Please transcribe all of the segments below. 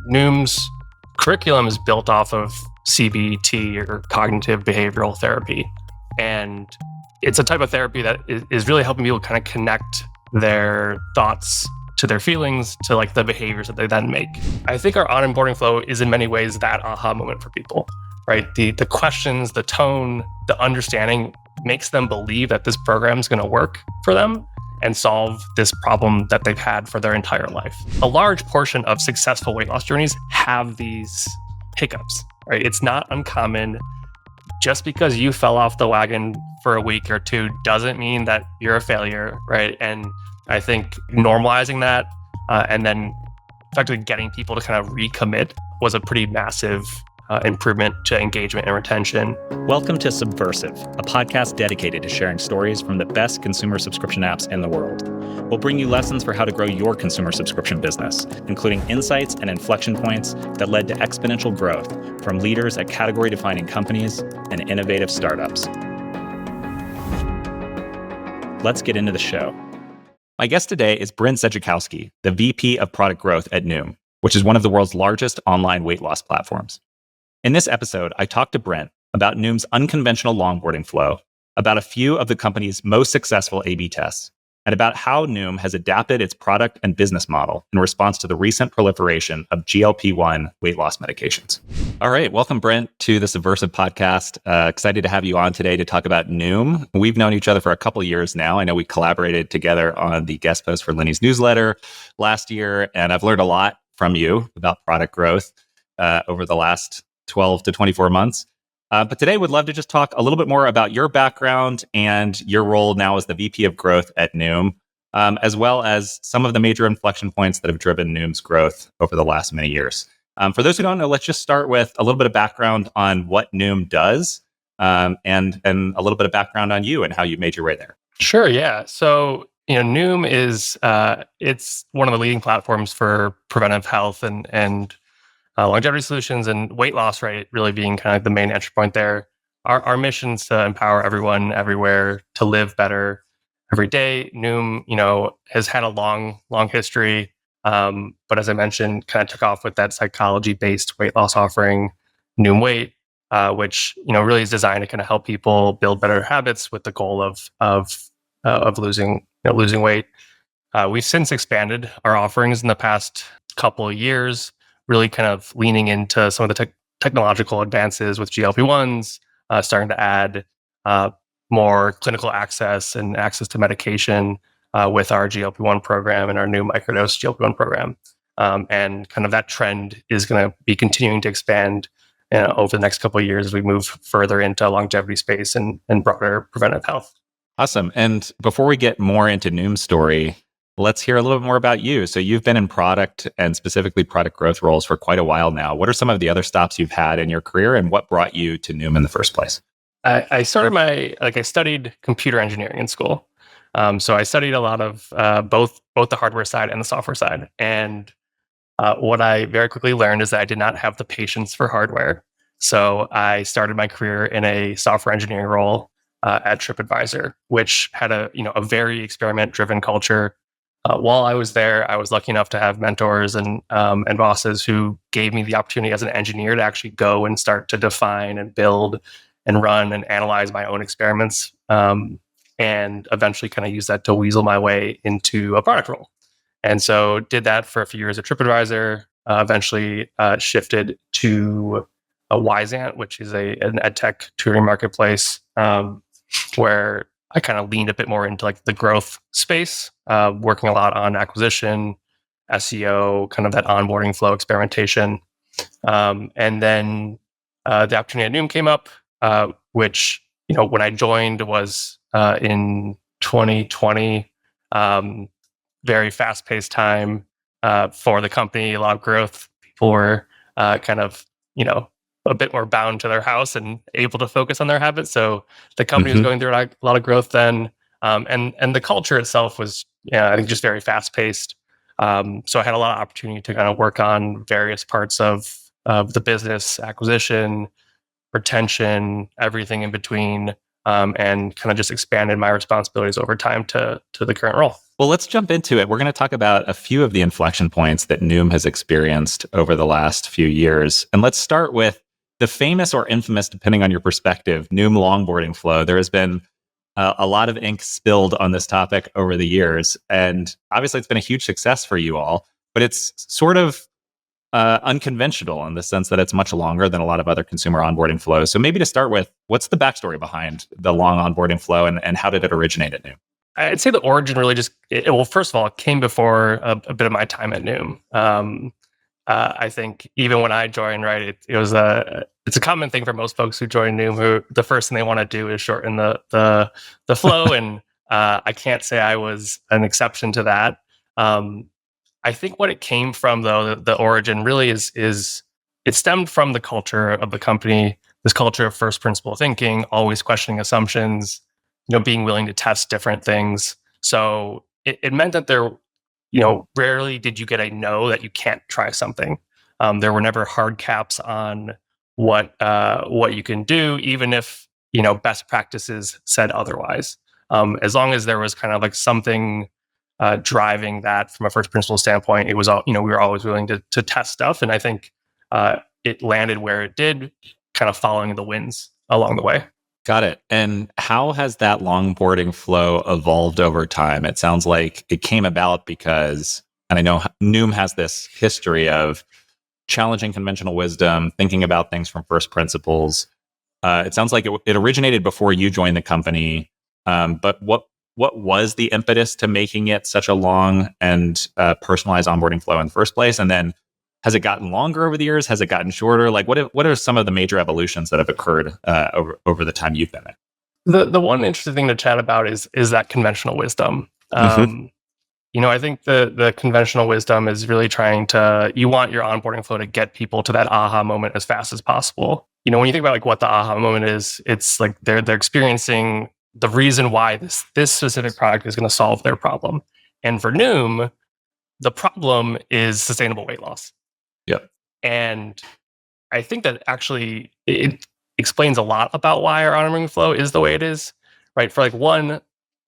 Noom's curriculum is built off of CBT or cognitive behavioral therapy. And it's a type of therapy that is really helping people kind of connect their thoughts to their feelings, to like the behaviors that they then make. I think our onboarding flow is in many ways that aha moment for people, right? The questions, the tone, the understanding makes them believe that this program is going to work for them and solve this problem that they've had for their entire life. A large portion of successful weight loss journeys have these hiccups, right? It's not uncommon. Just because you fell off the wagon for a week or two doesn't mean that you're a failure, right? And I think normalizing that and then effectively getting people to kind of recommit was a pretty massive improvement to engagement and retention. Welcome to Subversive, a podcast dedicated to sharing stories from the best consumer subscription apps in the world. We'll bring you lessons for how to grow your consumer subscription business, including insights and inflection points that led to exponential growth from leaders at category-defining companies and innovative startups. Let's get into the show. My guest today is Brent Zajaczkowski, the VP of Product Growth at Noom, which is one of the world's largest online weight loss platforms. In this episode, I talked to Brent about Noom's unconventional longboarding flow, about a few of the company's most successful A/B tests, and about how Noom has adapted its product and business model in response to the recent proliferation of GLP-1 weight loss medications. All right, welcome, Brent, to the Subversive podcast. Excited to have you on today to talk about Noom. We've known each other for a couple of years now. I know we collaborated together on the guest post for Lenny's newsletter last year, and I've learned a lot from you about product growth over the last 12 to 24 months. But today, we'd love to just talk a little bit more about your background and your role now as the VP of Growth at Noom, as well as some of the major inflection points that have driven Noom's growth over the last many years. For those who don't know, let's just start with a little bit of background on what Noom does, and a little bit of background on you and how you made your way there. Sure, yeah. So, Noom is it's one of the leading platforms for preventive health and longevity solutions and weight loss, right? Really being kind of the main entry point there. Our mission is to empower everyone everywhere to live better every day. Noom, has had a long history. But as I mentioned, kind of took off with that psychology-based weight loss offering, Noom Weight, which, really is designed to kind of help people build better habits with the goal of losing weight. We've since expanded our offerings in the past couple of years, really kind of leaning into some of the technological advances with GLP-1s, starting to add more clinical access and access to medication with our GLP-1 program and our new microdose GLP-1 program. And kind of that trend is going to be continuing to expand over the next couple of years as we move further into longevity space and broader preventive health. Awesome. And before we get more into Noom's story, let's hear a little bit more about you. So you've been in product and specifically product growth roles for quite a while now. What are some of the other stops you've had in your career and what brought you to Noom in the first place? I started I studied computer engineering in school. So I studied a lot of both the hardware side and the software side. And what I very quickly learned is that I did not have the patience for hardware. So I started my career in a software engineering role at TripAdvisor, which had a very experiment-driven culture. While I was there, I was lucky enough to have mentors and bosses who gave me the opportunity as an engineer to actually go and start to define and build and run and analyze my own experiments, and eventually kind of use that to weasel my way into a product role. And so did that for a few years at TripAdvisor, eventually shifted to Wyzant, which is an ed tech tutoring marketplace, where I kind of leaned a bit more into like the growth space, working a lot on acquisition, SEO, kind of that onboarding flow experimentation. And then the opportunity at Noom came up, which, when I joined was in 2020, very fast-paced time for the company, a lot of growth. People were kind of, a bit more bound to their house and able to focus on their habits. So the company was going through a lot of growth then. And the culture itself was, I think, just very fast paced. So I had a lot of opportunity to kind of work on various parts of the business, acquisition, retention, everything in between, and kind of just expanded my responsibilities over time to the current role. Well, let's jump into it. We're going to talk about a few of the inflection points that Noom has experienced over the last few years. And let's start with the famous or infamous, depending on your perspective, Noom longboarding flow. There has been a lot of ink spilled on this topic over the years. And obviously, it's been a huge success for you all, but it's sort of unconventional in the sense that it's much longer than a lot of other consumer onboarding flows. So maybe to start with, what's the backstory behind the long onboarding flow and how did it originate at Noom? I'd say the origin really just, well, first of all, it came before a bit of my time at Noom. I think even when I joined, right, it's a common thing for most folks who join Noom, who the first thing they want to do is shorten the flow, and I can't say I was an exception to that. I think what it came from, though, the origin really is it stemmed from the culture of the company, this culture of first principle thinking, always questioning assumptions, being willing to test different things. So it meant that there, rarely did you get a no that you can't try something. There were never hard caps on what you can do, even if best practices said otherwise. As long as there was kind of like something driving that from a first principle standpoint, it was all, we were always willing to test stuff, and I think it landed where it did, kind of following the winds along the way. Got it. And how has that longboarding flow evolved over time? It sounds like it came about because, and I know Noom has this history of challenging conventional wisdom, thinking about things from first principles. It sounds like it originated before you joined the company. But what was the impetus to making it such a long and personalized onboarding flow in the first place? And then has it gotten longer over the years? Has it gotten shorter? Like, what are some of the major evolutions that have occurred over the time you've been there? The one interesting thing to chat about is that conventional wisdom. I think the conventional wisdom is really trying to, you want your onboarding flow to get people to that aha moment as fast as possible. When you think about like what the aha moment is, it's like they're experiencing the reason why this specific product is going to solve their problem. And for Noom, the problem is sustainable weight loss. Yep. And I think that actually it explains a lot about why our onboarding flow is the way it is, right? For like one,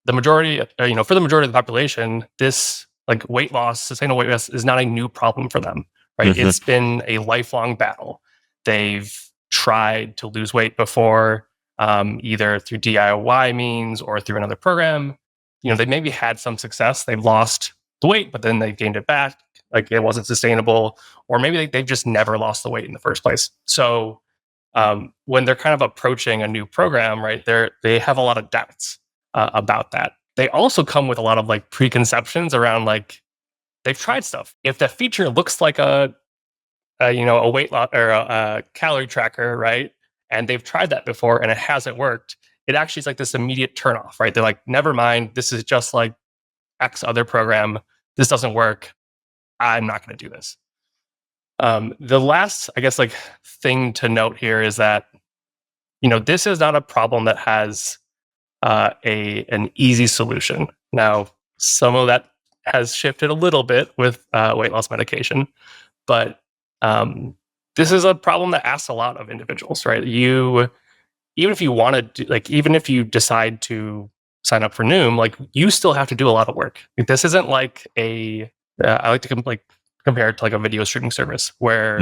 the majority, for the majority of the population, this like weight loss, sustainable weight loss is not a new problem for them, right? Mm-hmm. It's been a lifelong battle. They've tried to lose weight before, either through DIY means or through another program. They maybe had some success. They've lost the weight, but then they gained it back. Like it wasn't sustainable, or maybe they've just never lost the weight in the first place. So when they're kind of approaching a new program, right, they have a lot of doubts about that. They also come with a lot of like preconceptions around like they've tried stuff. If the feature looks like a weight loss or a calorie tracker, right, and they've tried that before and it hasn't worked, it actually is like this immediate turnoff, right? They're like, never mind, this is just like X other program. This doesn't work. I'm not going to do this. The last, I guess, like thing to note here is that, this is not a problem that has an easy solution. Now, some of that has shifted a little bit with weight loss medication, but this is a problem that asks a lot of individuals, right? Even if you want to do, like, even if you decide to sign up for Noom, like you still have to do a lot of work. Like, this isn't like I like to compare it to like a video streaming service where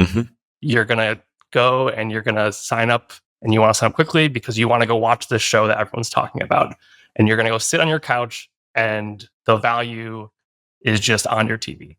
you're gonna go and you're gonna sign up and you want to sign up quickly because you want to go watch this show that everyone's talking about, and you're gonna go sit on your couch and the value is just on your TV.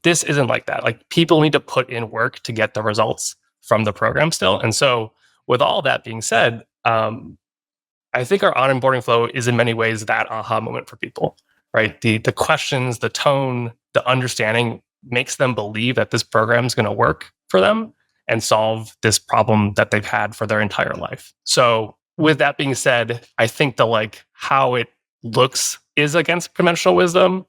This isn't like that. Like people need to put in work to get the results from the program still. And so with all that being said, I think our onboarding flow is in many ways that aha moment for people, right? The questions, the tone, the understanding makes them believe that this program is going to work for them and solve this problem that they've had for their entire life. So with that being said, I think the like how it looks is against conventional wisdom.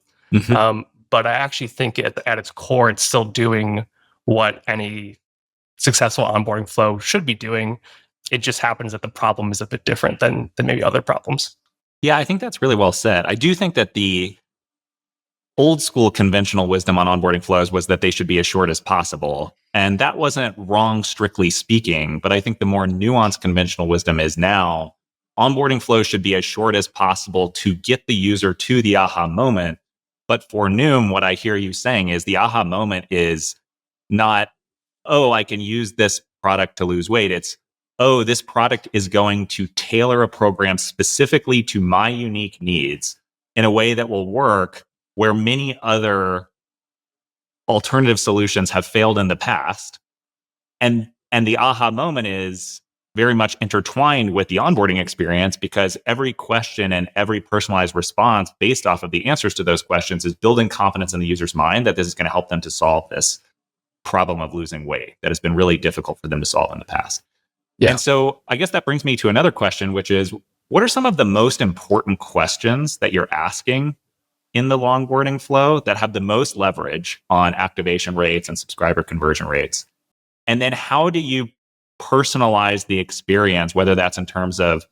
But I actually think at its core, it's still doing what any successful onboarding flow should be doing. It just happens that the problem is a bit different than maybe other problems. Yeah, I think that's really well said. I do think that the old school conventional wisdom on onboarding flows was that they should be as short as possible. And that wasn't wrong, strictly speaking. But I think the more nuanced conventional wisdom is now, onboarding flow should be as short as possible to get the user to the aha moment. But for Noom, what I hear you saying is the aha moment is not, oh, I can use this product to lose weight. It's, oh, this product is going to tailor a program specifically to my unique needs in a way that will work where many other alternative solutions have failed in the past. And the aha moment is very much intertwined with the onboarding experience, because every question and every personalized response based off of the answers to those questions is building confidence in the user's mind that this is going to help them to solve this problem of losing weight that has been really difficult for them to solve in the past. Yeah. And so I guess that brings me to another question, which is, what are some of the most important questions that you're asking in the longboarding flow that have the most leverage on activation rates and subscriber conversion rates? And then how do you personalize the experience, whether that's in terms of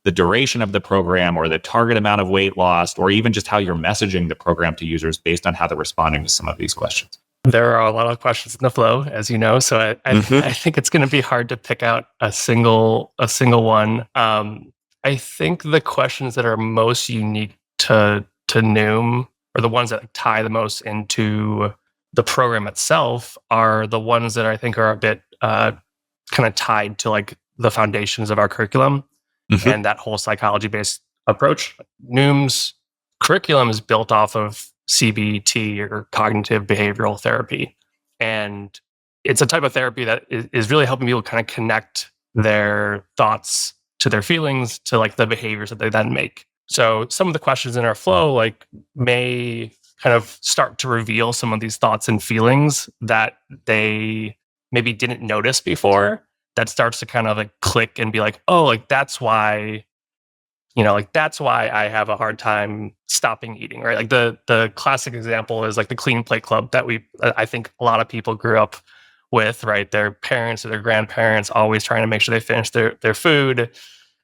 the duration of the program or the target amount of weight lost, or even just how you're messaging the program to users based on how they're responding to some of these questions? There are a lot of questions in the flow, as you know, so I think it's going to be hard to pick out a single one. I think the questions that are most unique to Noom, or the ones that tie the most into the program itself, are the ones that I think are a bit kind of tied to like the foundations of our curriculum and that whole psychology-based approach. Noom's curriculum is built off of CBT, or cognitive behavioral therapy. And it's a type of therapy that is really helping people kind of connect their thoughts to their feelings, to like the behaviors that they then make. So some of the questions in our flow like may kind of start to reveal some of these thoughts and feelings that they maybe didn't notice before, that starts to kind of like click and be like, oh, like that's why I have a hard time stopping eating, right? Like the classic example is like the Clean Plate Club that I think a lot of people grew up with, right? Their parents or their grandparents always trying to make sure they finish their food,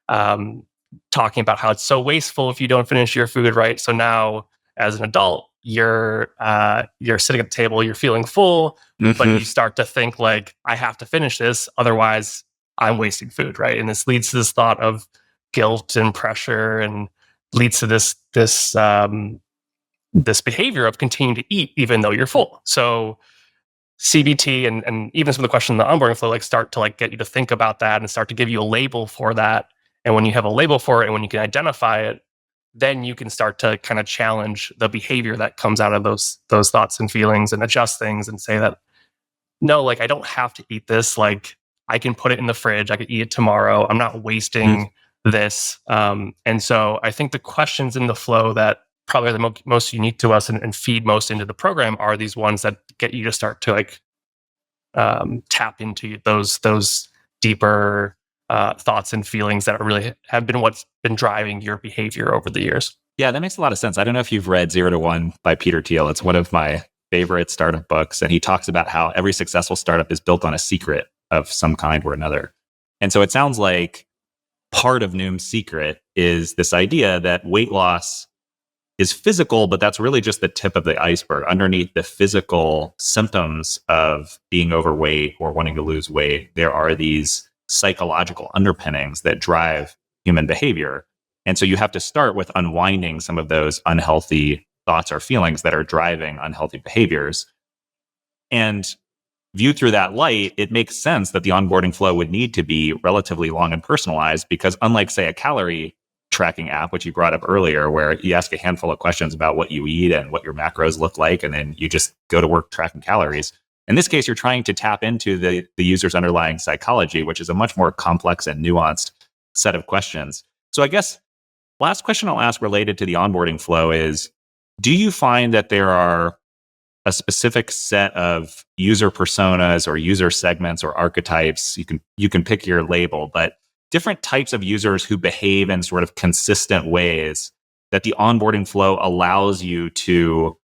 talking about how it's so wasteful if you don't finish your food, right? So now as an adult, you're sitting at the table, you're feeling full, but you start to think like, I have to finish this, otherwise I'm wasting food, right? And this leads to this thought of guilt and pressure, and leads to this behavior of continuing to eat even though you're full. So CBT and even some of the questions in the onboarding flow like start to like get you to think about that and start to give you a label for that. And when you have a label for it and when you can identify it, then you can start to kind of challenge the behavior that comes out of those thoughts and feelings, and adjust things and say that, no, like I don't have to eat this. Like I can put it in the fridge. I could eat it tomorrow. I'm not wasting this. And so I think the questions in the flow that probably are the most unique to us and feed most into the program are these ones that get you to start to like tap into those deeper thoughts and feelings that really have been what's been driving your behavior over the years. Yeah, that makes a lot of sense. I don't know if you've read 0 to 1 by Peter Thiel. It's one of my favorite startup books. And he talks about how every successful startup is built on a secret of some kind or another. And so it sounds like part of Noom's secret is this idea that weight loss is physical, but that's really just the tip of the iceberg. Underneath the physical symptoms of being overweight or wanting to lose weight, there are these psychological underpinnings that drive human behavior. And so you have to start with unwinding some of those unhealthy thoughts or feelings that are driving unhealthy behaviors. And viewed through that light, it makes sense that the onboarding flow would need to be relatively long and personalized, because unlike, say, a calorie tracking app, which you brought up earlier, where you ask a handful of questions about what you eat and what your macros look like, and then you just go to work tracking calories. In this case, you're trying to tap into the user's underlying psychology, which is a much more complex and nuanced set of questions. So I guess last question I'll ask related to the onboarding flow is, do you find that there are a specific set of user personas or user segments or archetypes? You can pick your label, but different types of users who behave in sort of consistent ways that the onboarding flow allows you to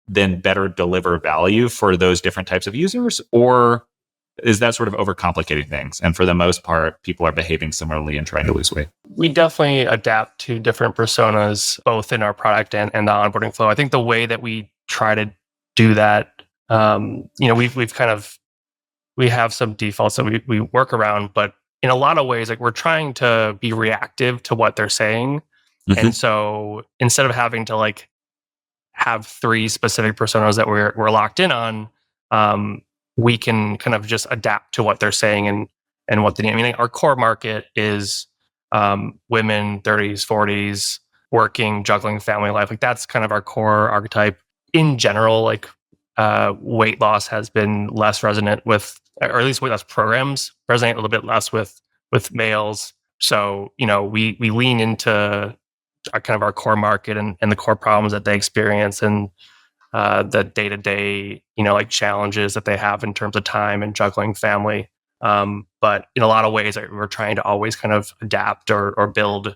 then better deliver value for those different types of users? Or is that sort of overcomplicating things? And for the most part, people are behaving similarly and trying to lose weight. We definitely adapt to different personas, both in our product and the onboarding flow. I think the way that we try to do that, we have some defaults that we work around, but in a lot of ways, like we're trying to be reactive to what they're saying. And so instead of having to like have three specific personas that we're locked in on, we can kind of just adapt to what they're saying and what they need. I mean, like, our core market is women, 30s, 40s, working, juggling family life. Like that's kind of our core archetype. In general, like weight loss has been less resonant with, or at least weight loss programs resonate a little bit less with males. So we lean into kind of our core market and the core problems that they experience and the day-to-day like challenges that they have in terms of time and juggling family. But in a lot of ways, we're trying to always kind of adapt or build.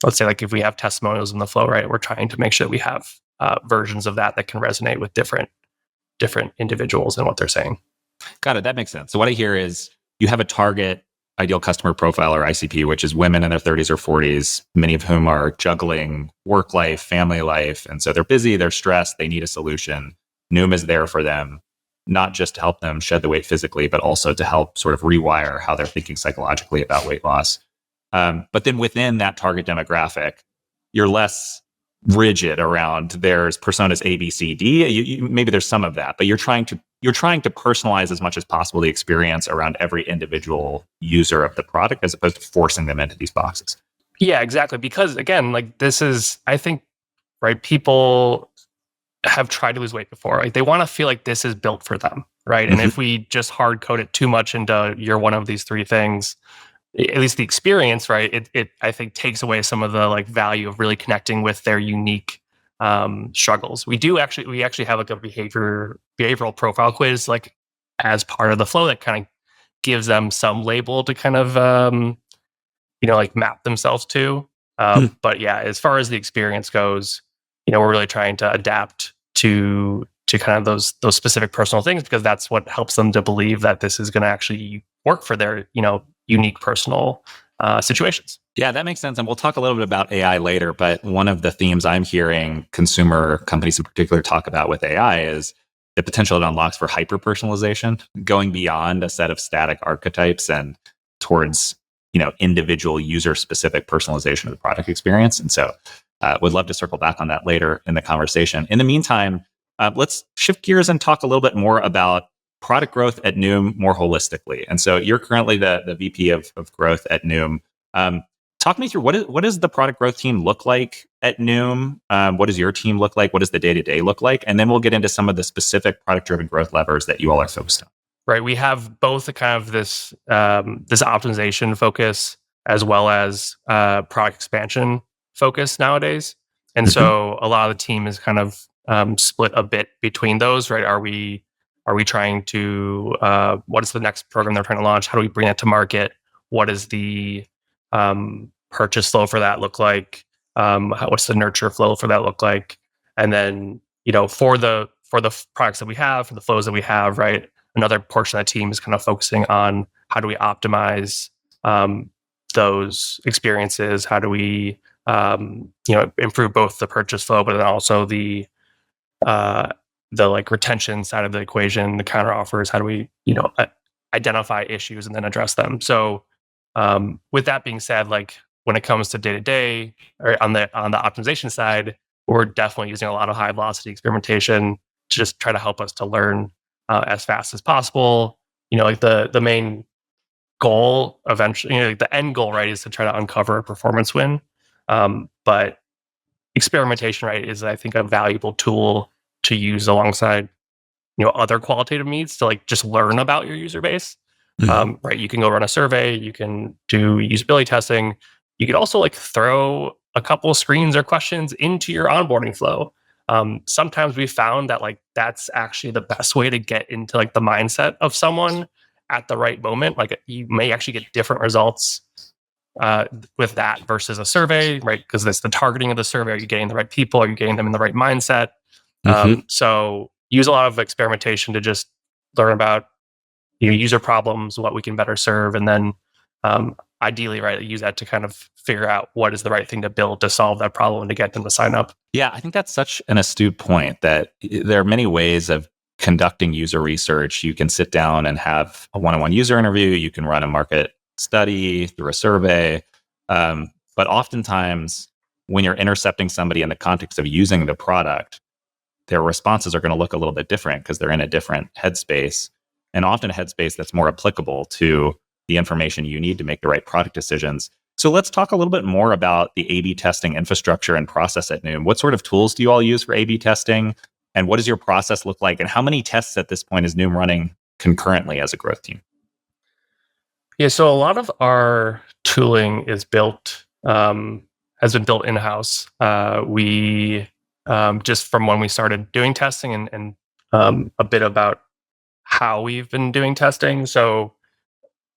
Let's say like if we have testimonials in the flow, right, we're trying to make sure that we have versions of that can resonate with different individuals and what they're saying. Got it. That makes sense. So what I hear is you have a target ideal customer profile, or ICP, which is women in their 30s or 40s, many of whom are juggling work life, family life. And so they're busy, they're stressed, they need a solution. Noom is there for them, not just to help them shed the weight physically, but also to help sort of rewire how they're thinking psychologically about weight loss. But then within that target demographic, you're less rigid around there's personas A, B, C, D. Maybe there's some of that, but you're trying to personalize as much as possible the experience around every individual user of the product, as opposed to forcing them into these boxes. Yeah, exactly. Because again, like this is, I think, right, people have tried to lose weight before. Like they want to feel like this is built for them, right? And if we just hard code it too much into you're one of these three things, at least the experience, right? It I think takes away some of the like value of really connecting with their unique struggles. We actually have like a behavioral profile quiz like as part of the flow that kind of gives them some label to kind of like map themselves to. But yeah, as far as the experience goes, we're really trying to adapt to kind of those specific personal things, because that's what helps them to believe that this is going to actually work for their unique personal situations. Yeah, that makes sense. And we'll talk a little bit about AI later. But one of the themes I'm hearing consumer companies in particular talk about with AI is the potential it unlocks for hyper personalization, going beyond a set of static archetypes and towards individual user specific personalization of the product experience. And so would love to circle back on that later in the conversation. In the meantime, let's shift gears and talk a little bit more about product growth at Noom more holistically. And so you're currently the VP of growth at Noom. Talk me through what does the product growth team look like at Noom? What does your team look like? What does the day-to-day look like? And then we'll get into some of the specific product-driven growth levers that you all are focused on. Right. We have both a kind of this optimization focus as well as product expansion focus nowadays. And so a lot of the team is kind of split a bit between those, right? Are we trying to, what is the next program they're trying to launch? How do we bring it to market? What is the purchase flow for that look like? What's the nurture flow for that look like? And then, for the products that we have, for the flows that we have, right? Another portion of the team is kind of focusing on how do we optimize those experiences? How do we, improve both the purchase flow, but then also the like retention side of the equation, the counter offers? How do we, identify issues and then address them? So, with that being said, like when it comes to day to day or on the optimization side, we're definitely using a lot of high velocity experimentation to just try to help us to learn as fast as possible. Like the main goal eventually, like the end goal, right, is to try to uncover a performance win. But experimentation, right, is I think a valuable tool to use alongside other qualitative needs to like just learn about your user base. Right, you can go run a survey, you can do usability testing, you could also like throw a couple of screens or questions into your onboarding flow. Sometimes we found that like that's actually the best way to get into like the mindset of someone at the right moment. Like you may actually get different results with that versus a survey, right? Because that's the targeting of the survey. Are you getting the right people? Are you getting them in the right mindset? So use a lot of experimentation to just learn about user problems, what we can better serve, and then ideally, right, use that to kind of figure out what is the right thing to build to solve that problem and to get them to sign up. Yeah, I think that's such an astute point that there are many ways of conducting user research. You can sit down and have a one-on-one user interview. You can run a market study, through a survey. But oftentimes, when you're intercepting somebody in the context of using the product, their responses are going to look a little bit different because they're in a different headspace, and often a headspace that's more applicable to the information you need to make the right product decisions. So let's talk a little bit more about the A/B testing infrastructure and process at Noom. What sort of tools do you all use for A/B testing? And what does your process look like? And how many tests at this point is Noom running concurrently as a growth team? Yeah, so a lot of our tooling is has been built in-house. We just from when we started doing testing and a bit about how we've been doing testing. So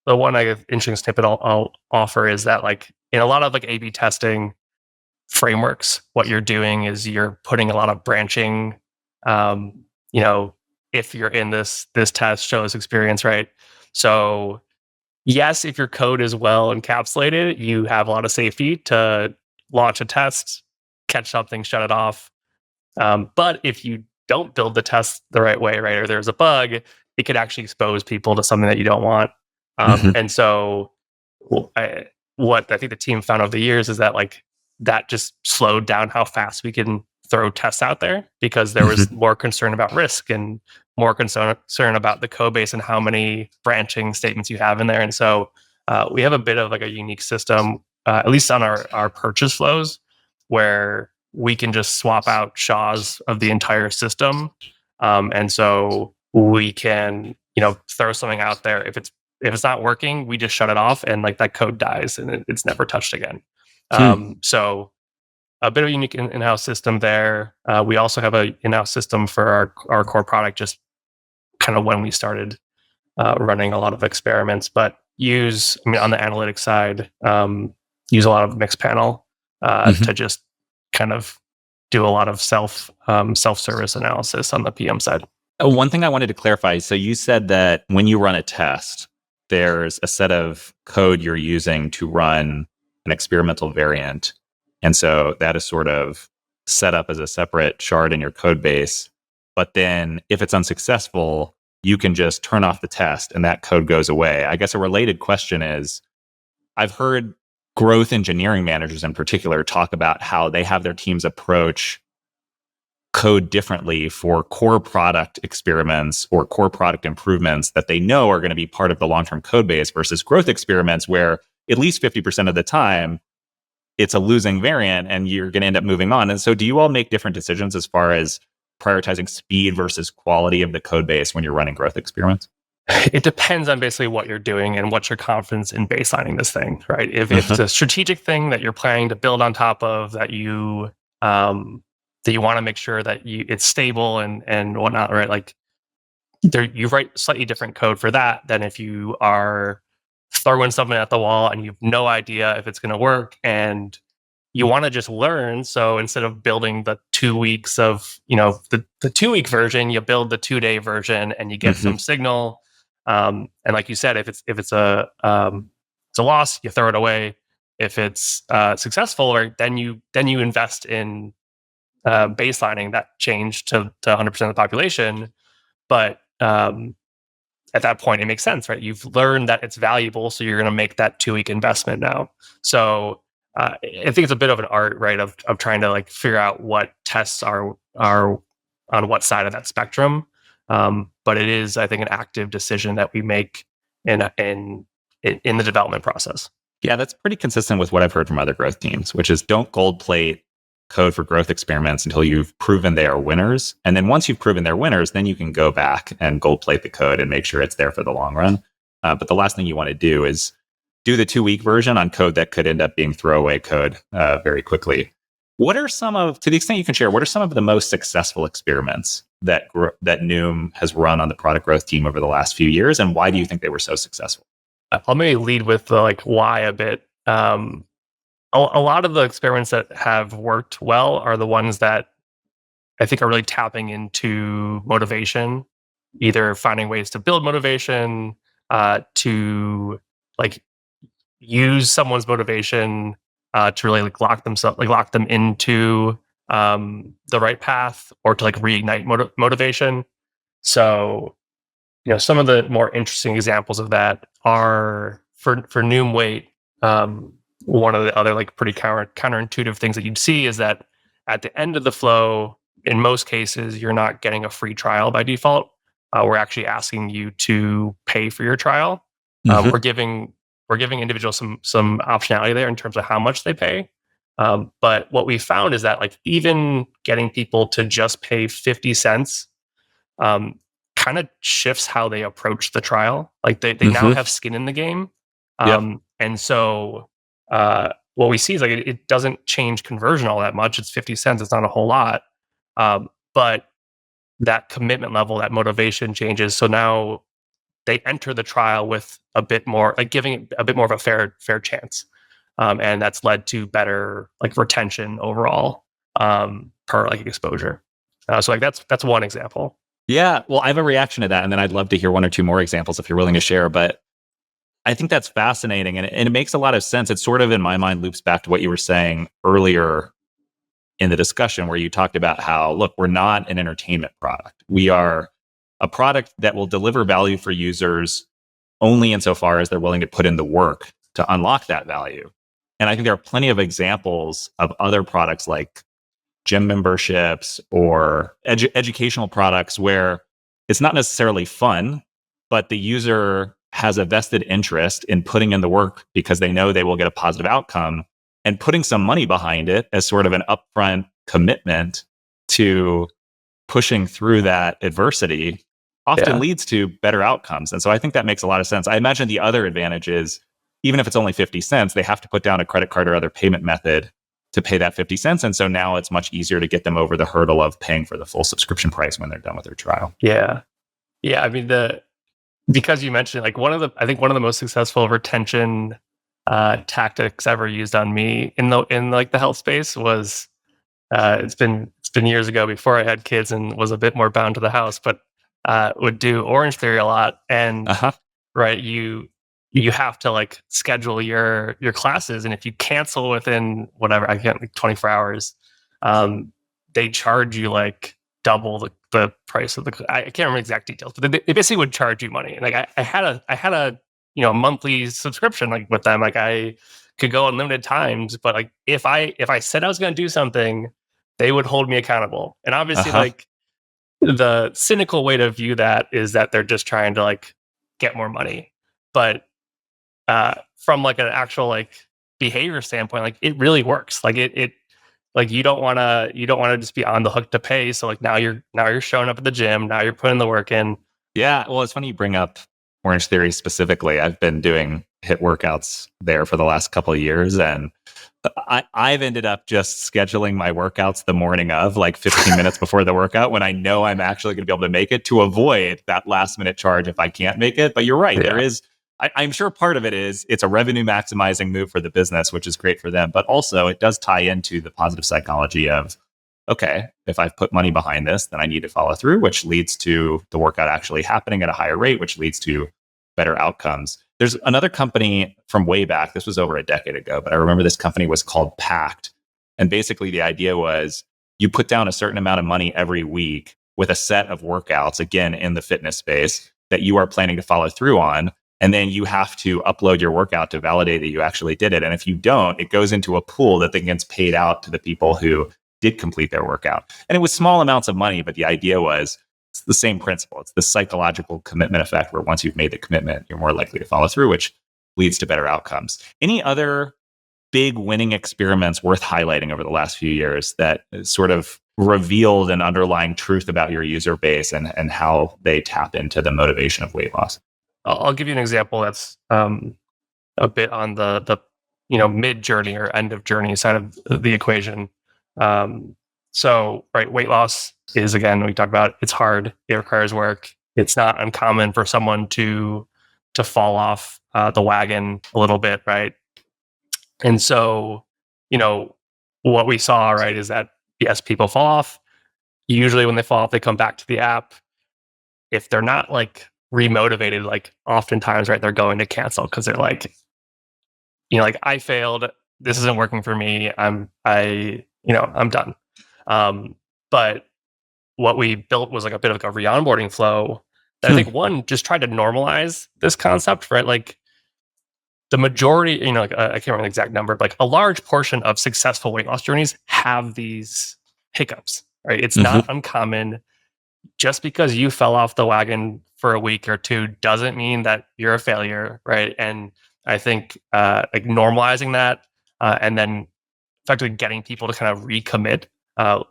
the one interesting snippet I'll offer is that like in a lot of like A/B testing frameworks, what you're doing is you're putting a lot of branching. Um, you know, if you're in this test, show this experience, right? So yes, if your code is well encapsulated, you have a lot of safety to launch a test, catch something, shut it off. But if you don't build the test the right way, right, or there's a bug, it could actually expose people to something that you don't want. Mhm. And so, what I think the team found over the years is that like that just slowed down how fast we can throw tests out there because there was Mhm. more concern about risk and more concern about the code base and how many branching statements you have in there. And so we have a bit of like a unique system, at least on our purchase flows, where we can just swap out SHAs of the entire system. And so we can, throw something out there. If it's not working, we just shut it off and like that code dies and it's never touched again. Hmm. So a bit of a unique in-house system there. We also have a in-house system for our core product, just kind of when we started running a lot of experiments, but on the analytics side, use a lot of mixed panel Mhm. to just kind of do a lot of self-service analysis on the PM side. One thing I wanted to clarify. So you said that when you run a test, there's a set of code you're using to run an experimental variant. And so that is sort of set up as a separate shard in your code base. But then if it's unsuccessful, you can just turn off the test and that code goes away. I guess a related question is, I've heard growth engineering managers in particular talk about how they have their teams approach code differently for core product experiments or core product improvements that they know are going to be part of the long-term code base versus growth experiments where at least 50% of the time it's a losing variant and you're going to end up moving on. And so do you all make different decisions as far as prioritizing speed versus quality of the code base when you're running growth experiments? It depends on basically what you're doing and what's your confidence in baselining this thing, right? If it's Mhm. a strategic thing that you're planning to build on top of, that you want to make sure that it's stable and whatnot, right? Like you write slightly different code for that than if you are throwing something at the wall and you have no idea if it's going to work and you want to just learn. So instead of building the 2 weeks of, the 2 week version, you build the 2 day version and you get Mhm. some signal. And like you said, if it's a loss, you throw it away. If it's successful, or then you invest in baselining that change to 100% of the population. But at that point, it makes sense, right? You've learned that it's valuable, so you're going to make that 2 week investment now. So I think it's a bit of an art, right, of trying to like figure out what tests are on what side of that spectrum. But it is, I think, an active decision that we make in the development process. Yeah, that's pretty consistent with what I've heard from other growth teams, which is don't gold plate code for growth experiments until you've proven they are winners. And then once you've proven they're winners, then you can go back and gold plate the code and make sure it's there for the long run. But the last thing you want to do is do the 2 week version on code that could end up being throwaway code very quickly. What are to the extent you can share, what are some of the most successful experiments that Noom has run on the product growth team over the last few years? And why do you think they were so successful? I'll maybe lead with the like why a bit. A lot of the experiments that have worked well are the ones that I think are really tapping into motivation, either finding ways to build motivation, to like use someone's motivation to really like lock them into the right path, or to like reignite motivation. So some of the more interesting examples of that are for Noom weight, one of the other like pretty counterintuitive things that you'd see is that at the end of the flow, in most cases, you're not getting a free trial by default. We're actually asking you to pay for your trial. Mhm. We're giving individuals some optionality there in terms of how much they pay. But what we found is that like even getting people to just pay 50 cents um, kind of shifts how they approach the trial. Like they now Mhm. have skin in the game. Yep. And so what we see is like it doesn't change conversion all that much. It's 50 cents. It's not a whole lot. But that commitment level, that motivation changes. So now they enter the trial with a bit more, like giving it a bit more of a fair chance, and that's led to better like retention overall per like exposure. So like that's one example. Yeah. Well, I have a reaction to that, and then I'd love to hear one or two more examples if you're willing to share. But I think that's fascinating, and it makes a lot of sense. It sort of, in my mind, loops back to what you were saying earlier in the discussion, where you talked about how, look, we're not an entertainment product. We are a product that will deliver value for users only insofar as they're willing to put in the work to unlock that value. And I think there are plenty of examples of other products like gym memberships or educational products where it's not necessarily fun, but the user has a vested interest in putting in the work because they know they will get a positive outcome, and putting some money behind it as sort of an upfront commitment to pushing through that adversity often Yeah. leads to better outcomes. And so I think that makes a lot of sense. I imagine the other advantage is, even if it's only 50 cents, they have to put down a credit card or other payment method to pay that 50 cents. And so now it's much easier to get them over the hurdle of paying for the full subscription price when they're done with their trial. Yeah. Yeah. I mean, because you mentioned like I think one of the most successful retention tactics ever used on me in like the health space was it's been years ago before I had kids and was a bit more bound to the house, but would do Orange Theory a lot. Uh And huh. right, you have to like schedule your classes, and if you cancel within whatever, I can't, like 24 hours, um, they charge you like double the price of I can't remember exact details, but they basically would charge you money. Like I had a monthly subscription like with them. Like I could go unlimited times, but like if I said I was going to do something, they would hold me accountable. And Uh obviously, huh. like the cynical way to view that is that they're just trying to like get more money. But from like an actual like behavior standpoint, like it really works. Like it like you don't want to just be on the hook to pay. So like now you're showing up at the gym. Now you're putting the work in. Yeah. Well, it's funny you bring up Orange Theory specifically. I've been doing hit workouts there for the last couple of years, and I've ended up just scheduling my workouts the morning of, like 15 minutes before the workout, when I know I'm actually going to be able to make it, to avoid that last minute charge if I can't make it. But you're right. There Yeah, is, I'm sure part of it is it's a revenue maximizing move for the business, which is great for them. But also, it does tie into the positive psychology of, okay, if I've put money behind this, then I need to follow through, which leads to the workout actually happening at a higher rate, which leads to better outcomes. There's another company from way back. This was over a decade ago, but I remember this company was called Pact. And basically, the idea was you put down a certain amount of money every week with a set of workouts, again, in the fitness space, that you are planning to follow through on. And then you have to upload your workout to validate that you actually did it. And if you don't, it goes into a pool that then gets paid out to the people who did complete their workout. And it was small amounts of money, but the idea was it's the same principle. It's the psychological commitment effect, where once you've made the commitment, you're more likely to follow through, which leads to better outcomes. Any other big winning experiments worth highlighting over the last few years that sort of revealed an underlying truth about your user base and how they tap into the motivation of weight loss? I'll give you an example that's a bit on the mid journey or end of journey side of the equation. So right, weight loss is, again, we talked about, it's hard, it requires work. It's not uncommon for someone to fall off the wagon a little bit, right? And so, you know, what we saw, right, is that yes, people fall off. Usually when they fall off, they come back to the app. If they're not like remotivated, like oftentimes, right, they're going to cancel because they're like, like I failed. This isn't working for me. I'm done. Um, but what we built was like a bit of like a re-onboarding flow that I Hmm. think one just tried to normalize this concept, right? Like the majority, like I can't remember the exact number, but like a large portion of successful weight loss journeys have these hiccups, right? It's not uncommon. Just because you fell off the wagon for a week or two doesn't mean that you're a failure, right? And I think like normalizing that and then effectively getting people to kind of recommit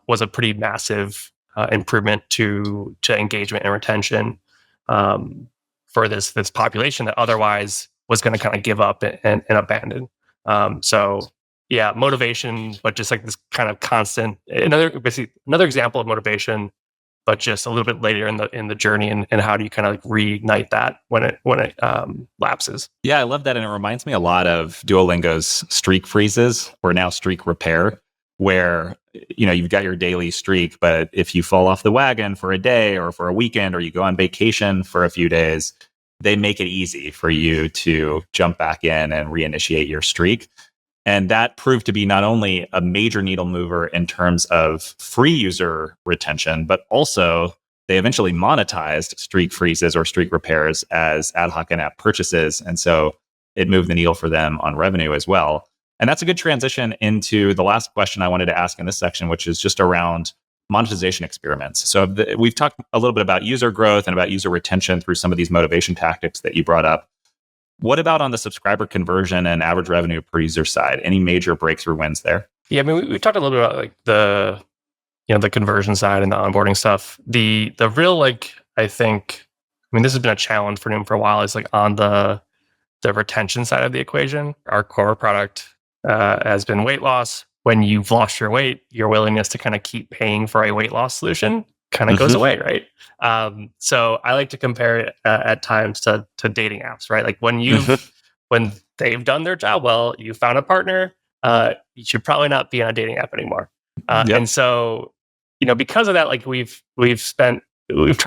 was a pretty massive improvement to engagement and retention for this population that otherwise was going to kind of give up and abandon. So yeah, motivation, but just like this kind of constant another example of motivation, but just a little bit later in the journey, and how do you kind of like reignite that when it lapses? Yeah, I love that. And it reminds me a lot of Duolingo's streak freezes, or now streak repair, where you've got your daily streak, but if you fall off the wagon for a day or for a weekend, or you go on vacation for a few days, they make it easy for you to jump back in and reinitiate your streak. And that proved to be not only a major needle mover in terms of free user retention, but also they eventually monetized streak freezes or streak repairs as ad hoc in-app purchases. And so it moved the needle for them on revenue as well. And that's a good transition into the last question I wanted to ask in this section, which is just around monetization experiments. So we've talked a little bit about user growth and about user retention through some of these motivation tactics that you brought up. What about on the subscriber conversion and average revenue per user side? Any major breakthrough wins there? Yeah, I mean, we talked a little bit about like the conversion side and the onboarding stuff. The real I think, this has been a challenge for Noom for a while. Is like on the retention side of the equation. Our core product has been weight loss. When you've lost your weight, your willingness to kind of keep paying for a weight loss solution kind of goes away, right? So I like to compare it at times to dating apps, right? Like when when they've done their job well, you found a partner, you should probably not be on a dating app anymore. Yep. And so, because of that, like we've tried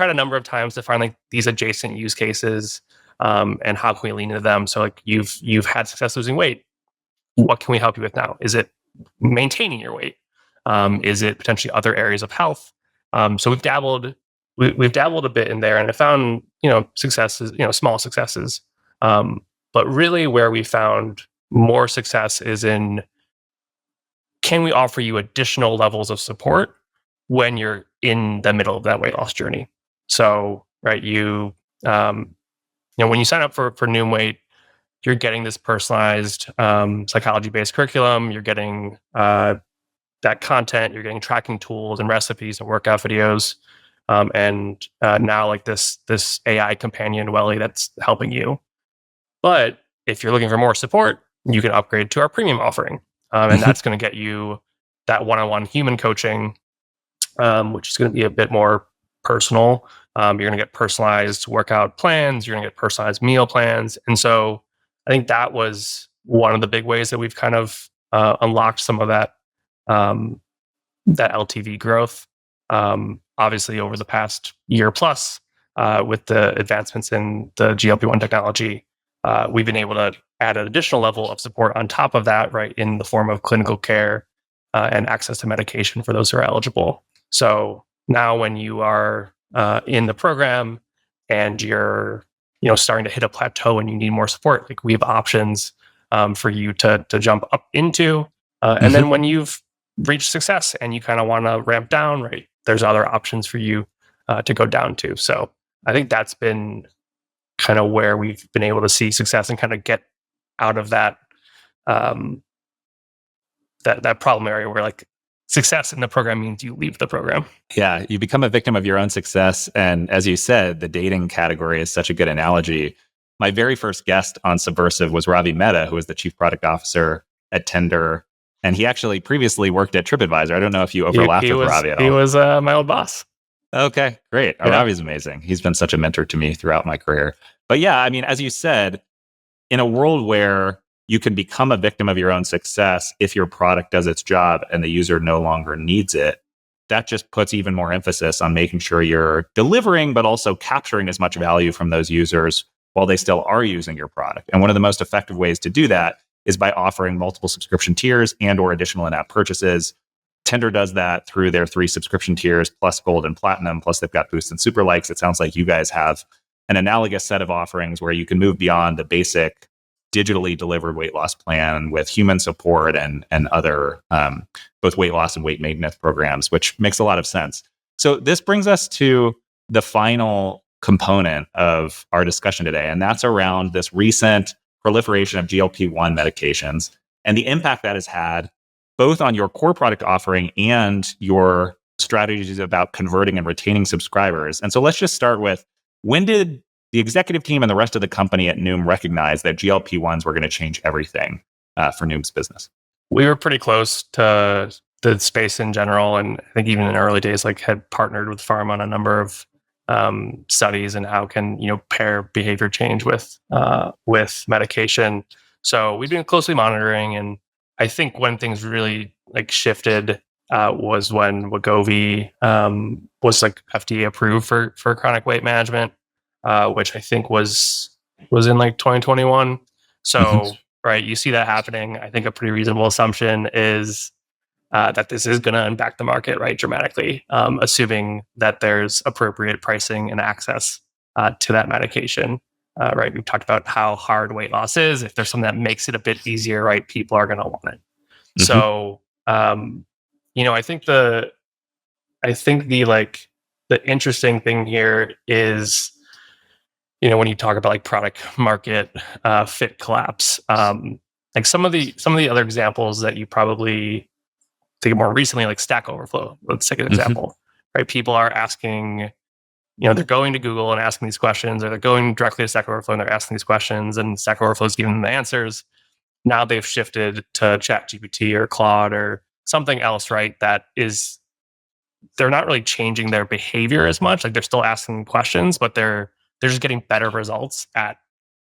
a number of times to find like these adjacent use cases, and how can we lean into them? So like you've had success losing weight. What can we help you with now? Is it maintaining your weight? Is it potentially other areas of health? So we've dabbled a bit in there, and I found successes, small successes. But really, where we found more success is in, can we offer you additional levels of support when you're in the middle of that weight loss journey? So right, when you sign up for Noom Weight, you're getting this personalized psychology-based curriculum. You're getting that content. You're getting tracking tools and recipes and workout videos, and now like this AI companion Welly that's helping you. But if you're looking for more support, you can upgrade to our premium offering, and that's going to get you that one-on-one human coaching, which is going to be a bit more personal. You're going to get personalized workout plans. You're going to get personalized meal plans, and so I think that was one of the big ways that we've kind of unlocked some of that LTV growth. Obviously, over the past year plus, with the advancements in the GLP-1 technology, we've been able to add an additional level of support on top of that, right, in the form of clinical care and access to medication for those who are eligible. So now when you are in the program and you're starting to hit a plateau and you need more support, like we have options for you to jump up into. And then when you've reached success and you kind of want to ramp down, right, there's other options for you to go down to. So I think that's been kind of where we've been able to see success and kind of get out of that that problem area where like success in the program means you leave the program. Yeah, you become a victim of your own success. And as you said, the dating category is such a good analogy. My very first guest on Subversive was Ravi Mehta, who was the chief product officer at Tinder. And he actually previously worked at TripAdvisor. I don't know if you overlapped with Ravi at all. He was my old boss. Okay, great. Yeah. Ravi's amazing. He's been such a mentor to me throughout my career. But yeah, I mean, as you said, in a world where you can become a victim of your own success if your product does its job and the user no longer needs it, that just puts even more emphasis on making sure you're delivering, but also capturing as much value from those users while they still are using your product. And one of the most effective ways to do that is by offering multiple subscription tiers and or additional in-app purchases. Tinder does that through their 3 subscription tiers, plus Gold and Platinum, plus they've got Boost and Super Likes. It sounds like you guys have an analogous set of offerings where you can move beyond the basic digitally delivered weight loss plan with human support and other both weight loss and weight maintenance programs, which makes a lot of sense. So this brings us to the final component of our discussion today, and that's around this recent proliferation of GLP-1 medications and the impact that has had both on your core product offering and your strategies about converting and retaining subscribers. And so let's just start with, when did the executive team and the rest of the company at Noom recognize that GLP-1s were going to change everything for Noom's business? We were pretty close to the space in general, and I think even in early days, like had partnered with pharma on a number of studies and how can pair behavior change with medication. So we've been closely monitoring, and I think when things really like shifted was when Wegovy was like FDA approved for chronic weight management, which I think was in like 2021. So right, you see that happening. I think a pretty reasonable assumption is that this is going to impact the market, right, dramatically, assuming that there's appropriate pricing and access to that medication. Right, we've talked about how hard weight loss is. If there's something that makes it a bit easier, right, people are going to want it. So, I think the interesting thing here is, when you talk about like product market fit collapse, like some of the other examples that you probably think more recently, like Stack Overflow, let's take an example, right? People are asking, they're going to Google and asking these questions, or they're going directly to Stack Overflow and they're asking these questions, and Stack Overflow is giving them the answers. Now they've shifted to ChatGPT or Claude or something else, right? They're not really changing their behavior as much. Like they're still asking questions, but they're just getting better results at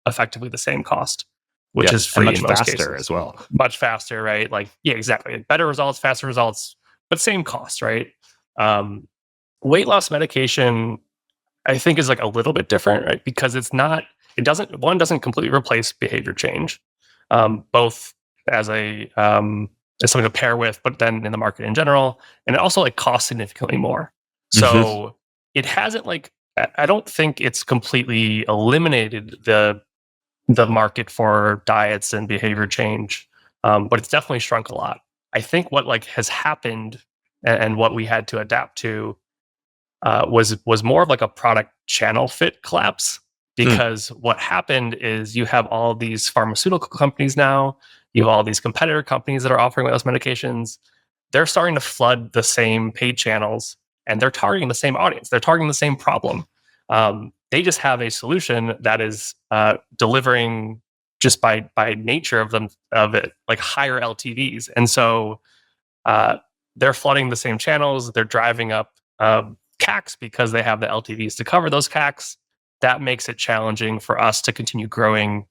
effectively the same cost, which is free and much in most faster cases. as well. Much faster, right? Like, yeah, exactly. Better results, faster results, but same cost, right? Weight loss medication, I think, is like a little bit different, right? Because one doesn't completely replace behavior change, both as something to pair with, but then in the market in general, and it also like costs significantly more. So it hasn't I don't think it's completely eliminated the market for diets and behavior change, but it's definitely shrunk a lot. I think what has happened and what we had to adapt to was more of like a product channel fit collapse, because what happened is you have all these pharmaceutical companies now, you have all these competitor companies that are offering those medications. They're starting to flood the same paid channels, and they're targeting the same audience. They're targeting the same problem. They just have a solution that is delivering, just by nature of it, like higher LTVs, and so they're flooding the same channels. They're driving up CACs because they have the LTVs to cover those CACs. That makes it challenging for us to continue growing,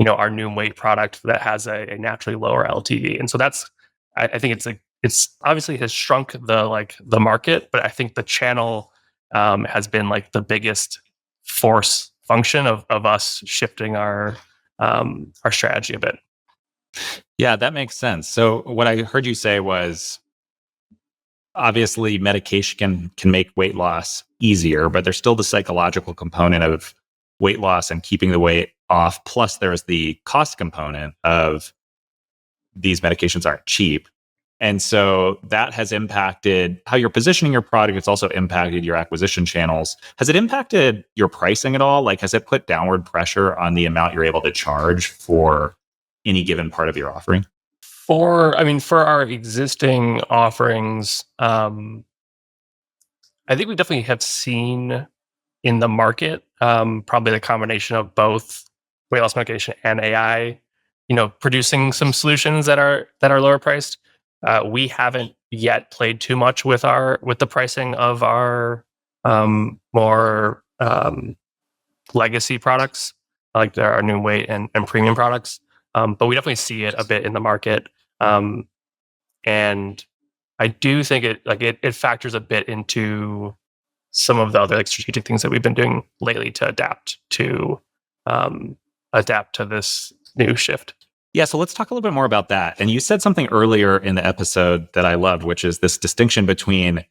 our Noom weight product that has a naturally lower LTV. And so I think it's obviously has shrunk the market, but I think the channel has been like the biggest force function of us shifting our strategy a bit. Yeah, that makes sense. So what I heard you say was, obviously medication can make weight loss easier, but there's still the psychological component of weight loss and keeping the weight off. Plus there's the cost component of these medications aren't cheap. And so that has impacted how you're positioning your product. It's also impacted your acquisition channels. Has it impacted your pricing at all? Like, has it put downward pressure on the amount you're able to charge for any given part of your offering? For our existing offerings, I think we definitely have seen in the market, probably the combination of both weight loss medication and AI, producing some solutions that are lower priced. We haven't yet played too much with the pricing of our more legacy products, like our new weight and premium products. But we definitely see it a bit in the market. And I do think it factors a bit into some of the other strategic things that we've been doing lately to adapt to this new shift. Yeah, so let's talk a little bit more about that. And you said something earlier in the episode that I loved, which is this distinction between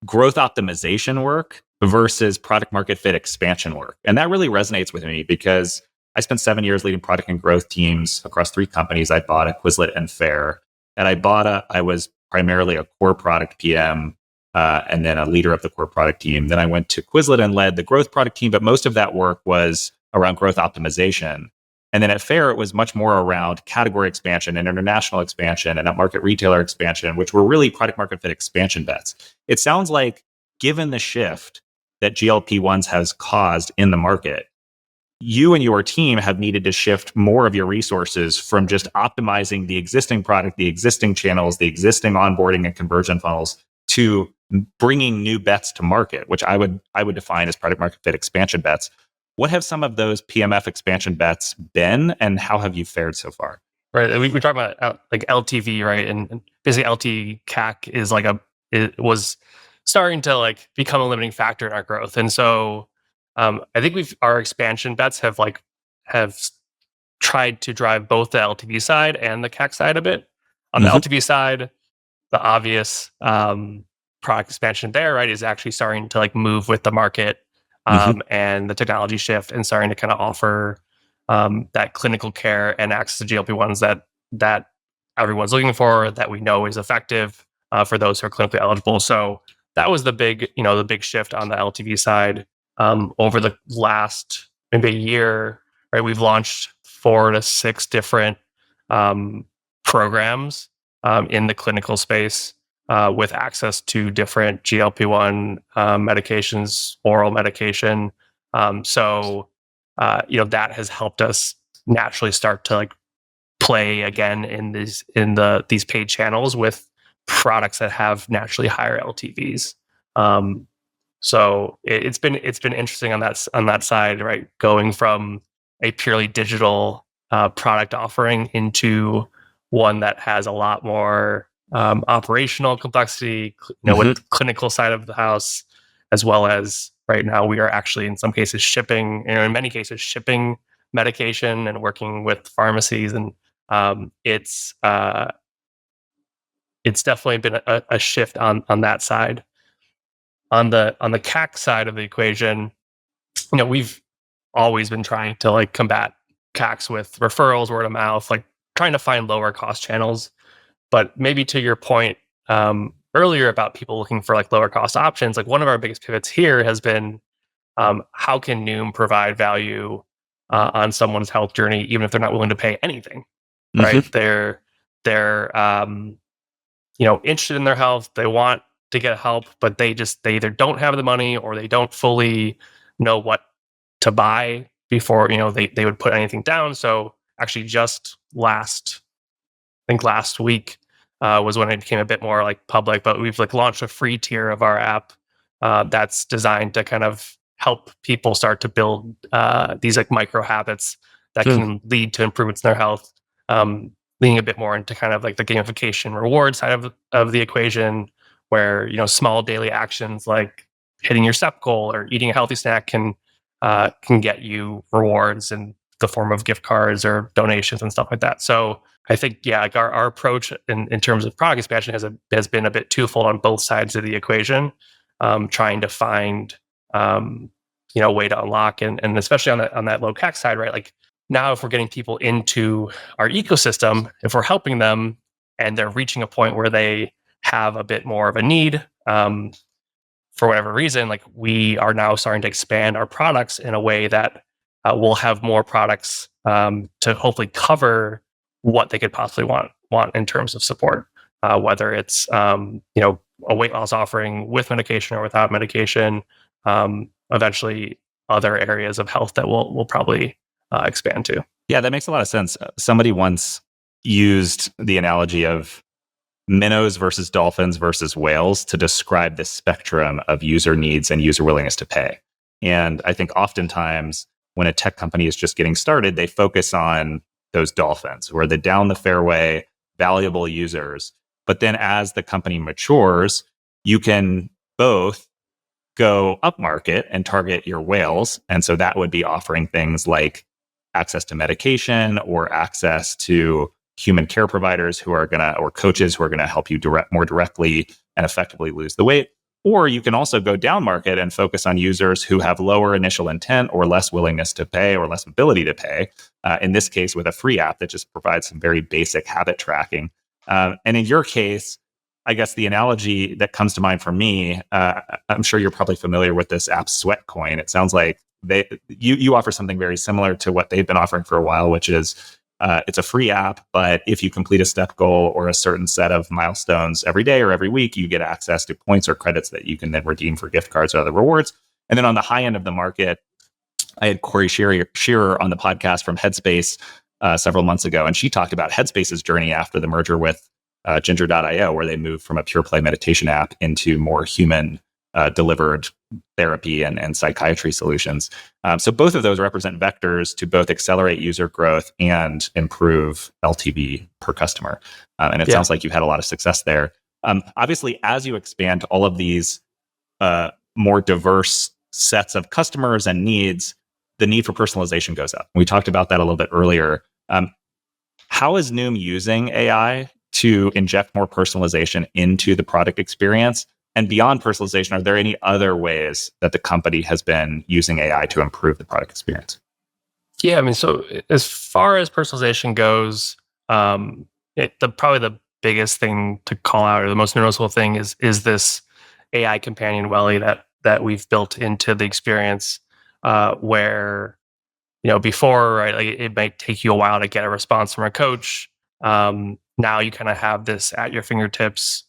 growth optimization work versus product market fit expansion work. And that really resonates with me because I spent 7 years leading product and growth teams across 3 companies. I bought Quizlet and Fair. And I was primarily a core product PM and then a leader of the core product team. Then I went to Quizlet and led the growth product team, but most of that work was around growth optimization. And then at Fair, it was much more around category expansion and international expansion and upmarket retailer expansion, which were really product market fit expansion bets. It sounds like, given the shift that GLP-1s has caused in the market, you and your team have needed to shift more of your resources from just optimizing the existing product, the existing channels, the existing onboarding and conversion funnels, to bringing new bets to market, which I would define as product market fit expansion bets. What have some of those PMF expansion bets been, and how have you fared so far? Right. We talk about like LTV, right? And basically LT CAC is like it was starting to like become a limiting factor in our growth. And so I think our expansion bets have tried to drive both the LTV side and the CAC side a bit. On the LTV side, the obvious product expansion there, right, is actually starting to like move with the market and the technology shift, and starting to kind of offer that clinical care and access to GLP-1s that everyone's looking for, that we know is effective for those who are clinically eligible. So that was the big shift on the LTV side. Over the last maybe a year, right, we've launched 4 to 6 different programs in the clinical space with access to different GLP-1 medications, oral medication. That has helped us naturally start to like play again in these paid channels with products that have naturally higher LTVs. So it's been interesting on that side, right? Going from a purely digital product offering into one that has a lot more operational complexity, with the clinical side of the house, as well as right now we are actually in some cases shipping, in many cases shipping medication and working with pharmacies, and it's definitely been a shift on that side. On the CAC side of the equation, we've always been trying to like combat CACs with referrals, word of mouth, like trying to find lower cost channels. But maybe to your point earlier about people looking for like lower cost options, like one of our biggest pivots here has been how can Noom provide value on someone's health journey, even if they're not willing to pay anything, right? They're interested in their health, they want to get help, but they either don't have the money or they don't fully know what to buy before they would put anything down. So actually, just last week was when it became a bit more like public, but we've like launched a free tier of our app that's designed to kind of help people start to build these like micro habits that can lead to improvements in their health, leaning a bit more into kind of like the gamification reward side of the equation, where small daily actions like hitting your step goal or eating a healthy snack can get you rewards in the form of gift cards or donations and stuff like that. So I think, like our approach in terms of product expansion has been a bit twofold on both sides of the equation, trying to find a way to unlock and especially on that low CAC side, right? Like now, if we're getting people into our ecosystem, if we're helping them and they're reaching a point where they have a bit more of a need, for whatever reason, like we are now starting to expand our products in a way that we'll have more products to hopefully cover what they could possibly want in terms of support, whether it's a weight loss offering with medication or without medication, eventually other areas of health that we'll probably expand to. Yeah, that makes a lot of sense. Somebody once used the analogy of minnows versus dolphins versus whales to describe the spectrum of user needs and user willingness to pay. And I think oftentimes when a tech company is just getting started, they focus on those dolphins who are the down the fairway, valuable users. But then as the company matures, you can both go upmarket and target your whales. And so that would be offering things like access to medication or access to human care providers or coaches who are going to help you more directly and effectively lose the weight. Or you can also go down market and focus on users who have lower initial intent or less willingness to pay or less ability to pay. In this case, with a free app that just provides some very basic habit tracking. And in your case, I guess the analogy that comes to mind for me, I'm sure you're probably familiar with this app Sweatcoin. It sounds like you offer something very similar to what they've been offering for a while, which is it's a free app, but if you complete a step goal or a certain set of milestones every day or every week, you get access to points or credits that you can then redeem for gift cards or other rewards. And then on the high end of the market, I had Corey Shearer on the podcast from Headspace several months ago, and she talked about Headspace's journey after the merger with Ginger.io, where they moved from a pure play meditation app into more human delivered therapy and psychiatry solutions. So both of those represent vectors to both accelerate user growth and improve LTV per customer. And it sounds like you've had a lot of success there. Obviously, as you expand to all of these more diverse sets of customers and needs, the need for personalization goes up. We talked about that a little bit earlier. How is Noom using AI to inject more personalization into the product experience? And beyond personalization, are there any other ways that the company has been using AI to improve the product experience? Yeah, I mean, so as far as personalization goes, probably the biggest thing to call out, or the most noticeable thing, is this AI companion Welly that we've built into the experience, where before, right, like it might take you a while to get a response from a coach. Now you kind of have this at your fingertips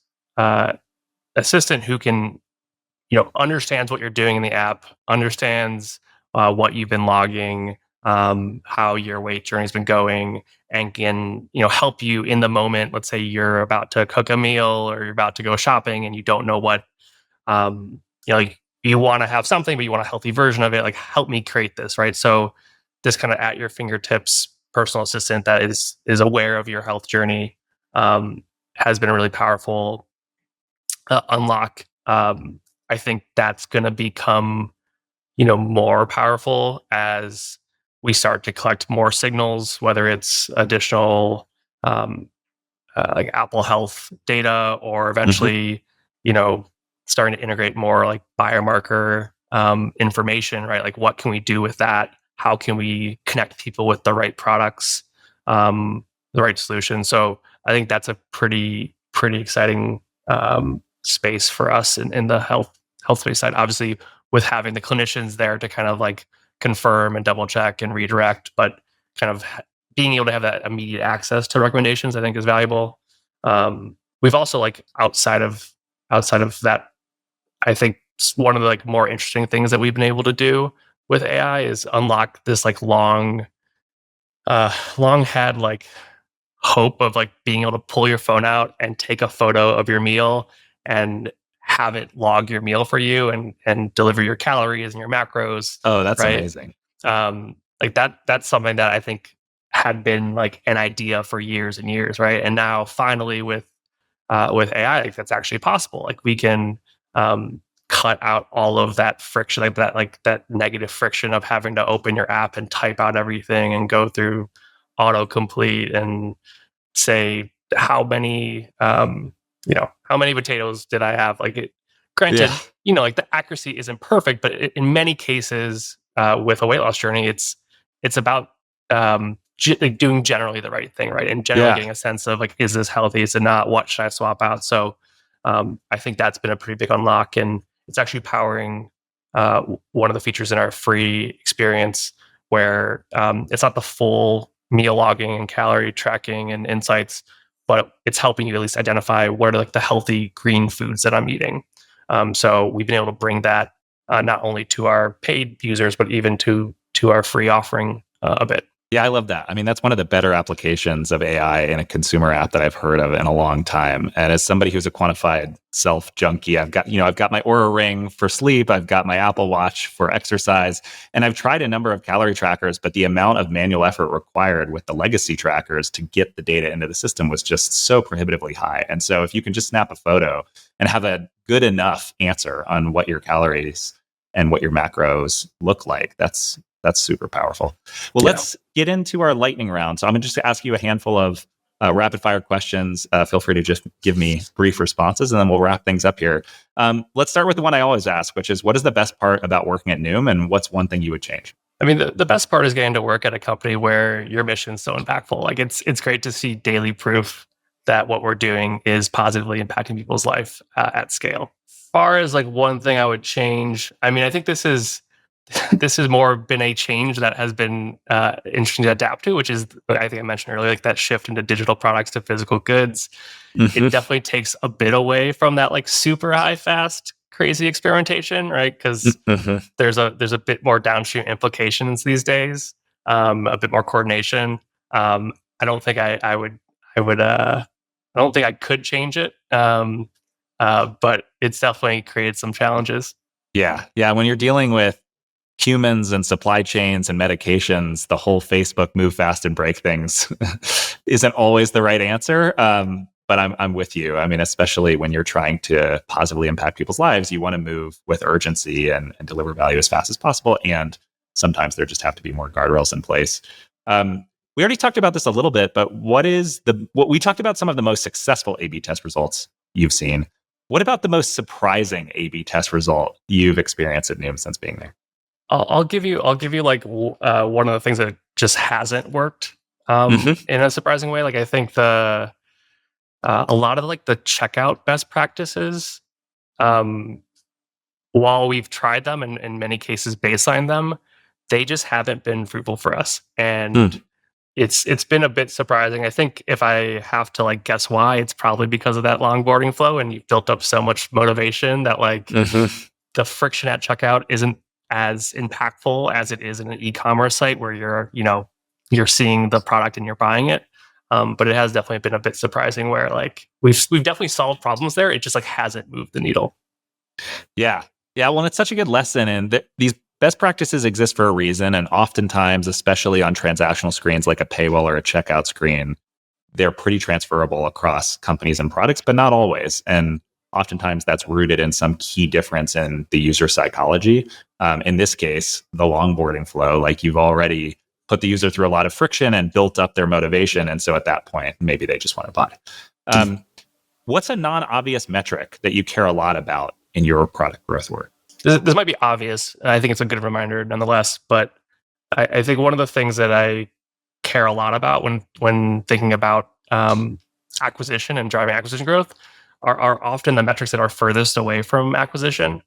assistant who can understands what you're doing in the app, understands what you've been logging, how your weight journey has been going, and can help you in the moment. Let's say you're about to cook a meal or you're about to go shopping and you don't know what like you want to have something, but you want a healthy version of it. Like, help me create this, right? So this kind of at your fingertips personal assistant that is aware of your health journey has been a really powerful unlock. I think that's going to become, more powerful as we start to collect more signals, whether it's additional like Apple Health data, or eventually, starting to integrate more like biomarker information, right? Like, what can we do with that? How can we connect people with the right products, the right solution? So I think that's a pretty exciting space for us in the health space side. Obviously, with having the clinicians there to kind of like confirm and double check and redirect, but kind of being able to have that immediate access to recommendations, I think, is valuable. We've also, like, outside of that, I think one of the like more interesting things that we've been able to do with AI is unlock this like long had like hope of like being able to pull your phone out and take a photo of your meal and have it log your meal for you and deliver your calories and your macros. Oh, that's right? amazing. Like that's something that I think had been like an idea for years and years, right? And now finally with AI, like, that's actually possible. Like, we can cut out all of that friction, like that negative friction of having to open your app and type out everything and go through autocomplete and say how many potatoes did I have? Like, granted, Yeah. like, the accuracy isn't perfect, but in many cases, with a weight loss journey, it's about like doing generally the right thing, right? And generally Yeah. getting a sense of like, is this healthy? Is it not? What should I swap out? So I think that's been a pretty big unlock, and it's actually powering one of the features in our free experience, where it's not the full meal logging and calorie tracking and insights, but it's helping you at least identify what are like the healthy green foods that I'm eating. So we've been able to bring that not only to our paid users, but even to our free offering a bit. Yeah, I love that. I mean, that's one of the better applications of AI in a consumer app that I've heard of in a long time. And as somebody who's a quantified self junkie, I've got my Oura Ring for sleep, I've got my Apple Watch for exercise, and I've tried a number of calorie trackers, but the amount of manual effort required with the legacy trackers to get the data into the system was just so prohibitively high. And so if you can just snap a photo and have a good enough answer on what your calories and what your macros look like, that's super powerful. Well, let's get into our lightning round. So I'm going to just ask you a handful of rapid fire questions. Feel free to just give me brief responses, and then we'll wrap things up here. Let's start with the one I always ask, which is, what is the best part about working at Noom, and what's one thing you would change? I mean, the best part is getting to work at a company where your mission is so impactful. Like it's great to see daily proof that what we're doing is positively impacting people's life at scale. Far as like one thing I would change, I mean, I think this is this has more been a change that has been interesting to adapt to, which is I think I mentioned earlier, like that shift into digital products to physical goods. It definitely takes a bit away from that like super high fast crazy experimentation, right? Because there's a bit more downstream implications these days, a bit more coordination. I don't think I don't think I could change it, but it's definitely created some challenges. Yeah. Yeah. When you're dealing with humans and supply chains and medications, the whole Facebook move fast and break things isn't always the right answer. But I'm with you. I mean, especially when you're trying to positively impact people's lives, you want to move with urgency and deliver value as fast as possible. And sometimes there just have to be more guardrails in place. We already talked about this a little bit, but what we talked about some of the most successful A/B test results you've seen. What about the most surprising A/B test result you've experienced at Noom since being there? I'll give you like one of the things that just hasn't worked in a surprising way. Like I think a lot of like the checkout best practices, um, while we've tried them and in many cases baseline them, they just haven't been fruitful for us. And it's been a bit surprising. I think if I have to like guess why, it's probably because of that longboarding flow, and you've built up so much motivation that like the friction at checkout isn't as impactful as it is in an e-commerce site where you're seeing the product and you're buying it. But it has definitely been a bit surprising where like we've definitely solved problems there. It just like hasn't moved the needle. Yeah. Yeah. Well, it's such a good lesson. And these best practices exist for a reason. And oftentimes, especially on transactional screens like a paywall or a checkout screen, they're pretty transferable across companies and products, but not always. And oftentimes that's rooted in some key difference in the user psychology. In this case, the longboarding flow, like you've already put the user through a lot of friction and built up their motivation. And so at that point, maybe they just want to buy. What's a non-obvious metric that you care a lot about in your product growth work? This might be obvious, and I think it's a good reminder nonetheless. But I think one of the things that I care a lot about when thinking about acquisition and driving acquisition growth are often the metrics that are furthest away from acquisition.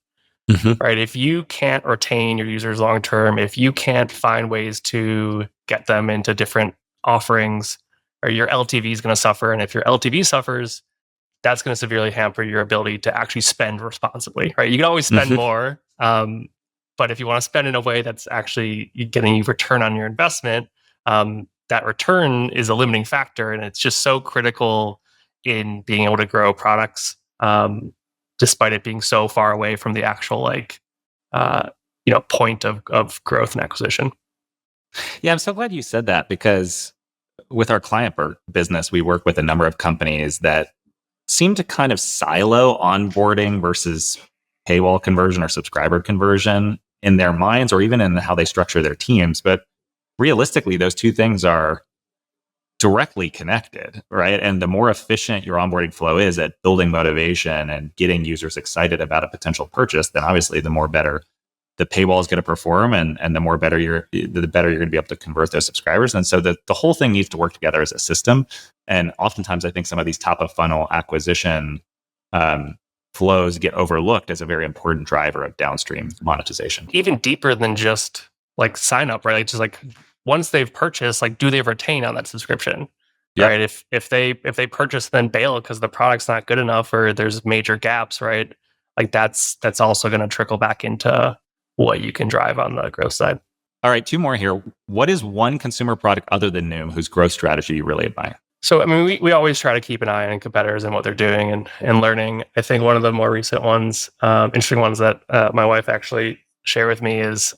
Right? If you can't retain your users long term, if you can't find ways to get them into different offerings, or your LTV is going to suffer. And if your LTV suffers, that's going to severely hamper your ability to actually spend responsibly. Right? You can always spend more, but if you want to spend in a way that's actually getting you return on your investment, that return is a limiting factor, and it's just so critical in being able to grow products. Despite it being so far away from the actual point of growth and acquisition. Yeah, I'm so glad you said that, because with our client business, we work with a number of companies that seem to kind of silo onboarding versus paywall conversion or subscriber conversion in their minds, or even in how they structure their teams. But realistically, those two things are directly connected, right? And the more efficient your onboarding flow is at building motivation and getting users excited about a potential purchase, then obviously the more better the paywall is going to perform, and the better you're going to be able to convert those subscribers. And so the whole thing needs to work together as a system. And oftentimes I think some of these top of funnel acquisition flows get overlooked as a very important driver of downstream monetization. Even deeper than just like sign up, right? Like just like once they've purchased, like do they retain on that subscription? Yep. Right? If they purchase then bail because the product's not good enough or there's major gaps, right? Like that's also going to trickle back into what you can drive on the growth side. All right, two more here. What is one consumer product other than Noom whose growth strategy you really admire? So, I mean, we always try to keep an eye on competitors and what they're doing and learning. I think one of the more recent ones, interesting ones that my wife actually shared with me is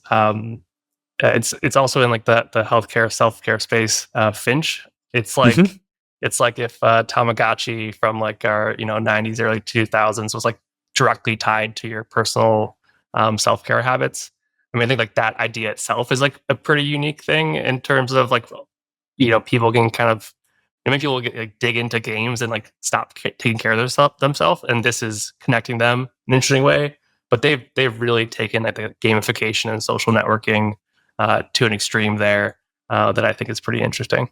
it's also in like the healthcare self-care space. Finch. It's like it's like if Tamagotchi from like our 90s early 2000s was like directly tied to your personal self-care habits. I mean, I think like that idea itself is like a pretty unique thing in terms of like people can kind of many people dig into games and like stop taking care of themselves, and this is connecting them in an interesting way. But they've really taken like the gamification and social networking to an extreme there that I think is pretty interesting.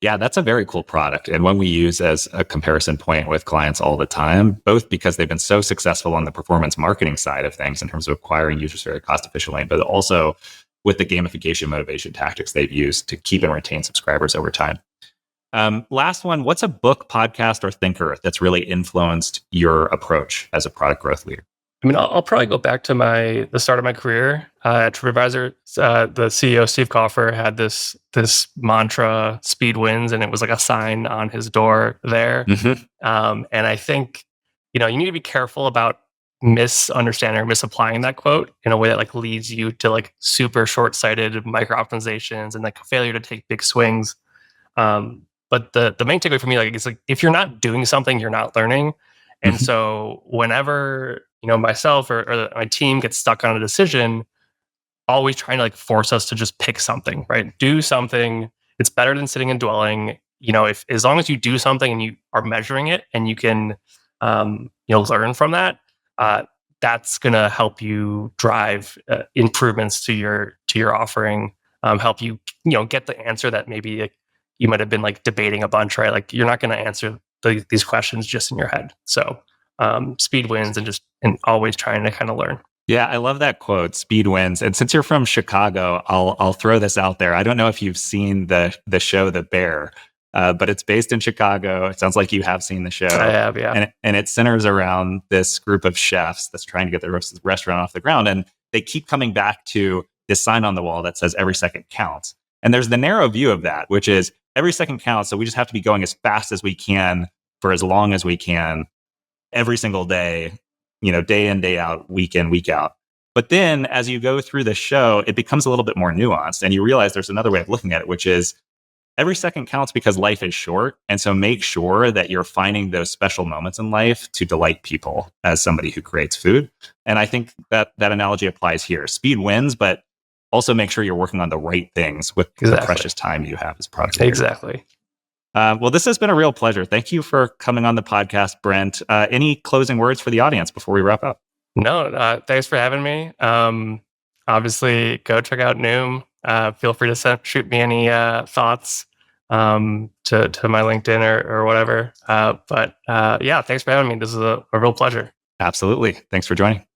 Yeah, that's a very cool product, and one we use as a comparison point with clients all the time, both because they've been so successful on the performance marketing side of things in terms of acquiring users very cost efficiently, but also with the gamification motivation tactics they've used to keep and retain subscribers over time. Last one, what's a book, podcast, or thinker that's really influenced your approach as a product growth leader? I mean, I'll probably go back to the start of my career at TripAdvisor. The CEO Steve Kaufer had this mantra, "Speed wins," and it was like a sign on his door there. Mm-hmm. And I think you need to be careful about misunderstanding or misapplying that quote in a way that like leads you to like super short-sighted micro optimizations and like failure to take big swings. But the main takeaway for me, like, is like if you're not doing something, you're not learning. And Mm-hmm. so whenever myself or my team gets stuck on a decision, always trying to like force us to just pick something, right? Do something. It's better than sitting and dwelling. If as long as you do something and you are measuring it and you can, learn from that, uh, that's gonna help you drive improvements to your offering. Help you, get the answer that maybe like, you might have been like debating a bunch, right? Like you're not going to answer these questions just in your head. So speed wins, and always trying to kind of learn. Yeah, I love that quote, speed wins. And since you're from Chicago, I'll throw this out there. I don't know if you've seen the show The Bear, but it's based in Chicago. It sounds like you have seen the show. I have, yeah. And it centers around this group of chefs that's trying to get the restaurant off the ground. And they keep coming back to this sign on the wall that says every second counts. And there's the narrow view of that, which is every second counts. So we just have to be going as fast as we can for as long as we can every single day, day in, day out, week in, week out. But then as you go through the show, it becomes a little bit more nuanced and you realize there's another way of looking at it, which is every second counts because life is short. And so make sure that you're finding those special moments in life to delight people as somebody who creates food. And I think that analogy applies here. Speed wins, but also make sure you're working on the right things with the precious time you have as product leader. Exactly. Well, this has been a real pleasure. Thank you for coming on the podcast, Brent. Any closing words for the audience before we wrap up? No, thanks for having me. Obviously, go check out Noom. Feel free to shoot me any thoughts to my LinkedIn or whatever. But yeah, thanks for having me. This is a real pleasure. Absolutely. Thanks for joining.